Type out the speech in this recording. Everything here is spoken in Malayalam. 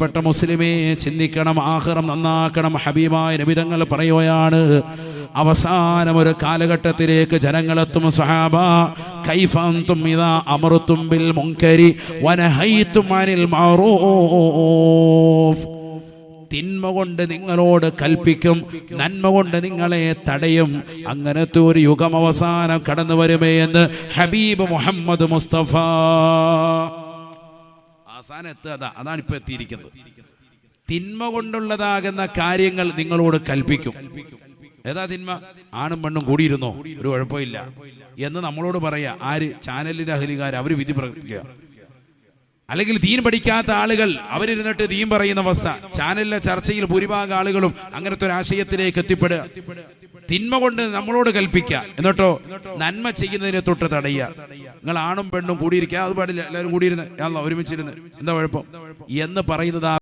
പെട്ട മുസ്ലിമേ ചിന്തിക്കണം, ആഖിറം നന്നാക്കണം. ഹബീബായ നബി തങ്ങൾ പറയുകയാണ്, അവസാനം ഒരു കാലഘട്ടത്തിലേക്ക് ജനങ്ങളെത്തും. സ്വഹാബ കൈഫ അൻതും ഇദാ അമർതും ബിൽ മുൻകരി വനഹൈതും അനിൽ മഅറൂഫ്. തിന്മ കൊണ്ട് നിങ്ങളോട് കൽപ്പിക്കും, നന്മ കൊണ്ട് നിങ്ങളെ തടയും. അങ്ങനത്തെ ഒരു യുഗം അവസാനം കടന്നു വരുമേ എന്ന് ഹബീബ് മുഹമ്മദ് മുസ്തഫ. അവസാനം എത്തുക, അതാണ് ഇപ്പൊ എത്തിയിരിക്കുന്നത്. തിന്മ കൊണ്ടുള്ളതാകുന്ന കാര്യങ്ങൾ നിങ്ങളോട് കൽപ്പിക്കും. ഏതാ തിന്മ? ആണും പെണ്ണും കൂടിയിരുന്നോ, ഒരു കുഴപ്പമില്ല എന്ന് നമ്മളോട് പറയാ. ആര്? ചാനലിന്റെ അഹ്ലികാർ. അവര് വിധി പ്രവർത്തിക്കുക. അല്ലെങ്കിൽ ദീൻ പഠിക്കാത്ത ആളുകൾ അവരിരുന്നിട്ട് ദീൻ പറയുന്ന അവസ്ഥ. ചാനലിലെ ചർച്ചയിൽ ഭൂരിഭാഗം ആളുകളും അങ്ങനത്തെ ഒരു ആശയത്തിലേക്ക് എത്തിപ്പെടുക. തിന്മ കൊണ്ട് നമ്മളോട് കൽപ്പിക്കുക, എന്നിട്ടോ നന്മ ചെയ്യുന്നതിനെ തൊട്ട് തടയുക. നിങ്ങൾ ആണും പെണ്ണും കൂടിയിരിക്കുക, അത് പാടില്ല, എല്ലാവരും കൂടിയിരുന്ന് ഒരുമിച്ചിരുന്ന് എന്താ കുഴപ്പം എന്ന് പറയുന്നത്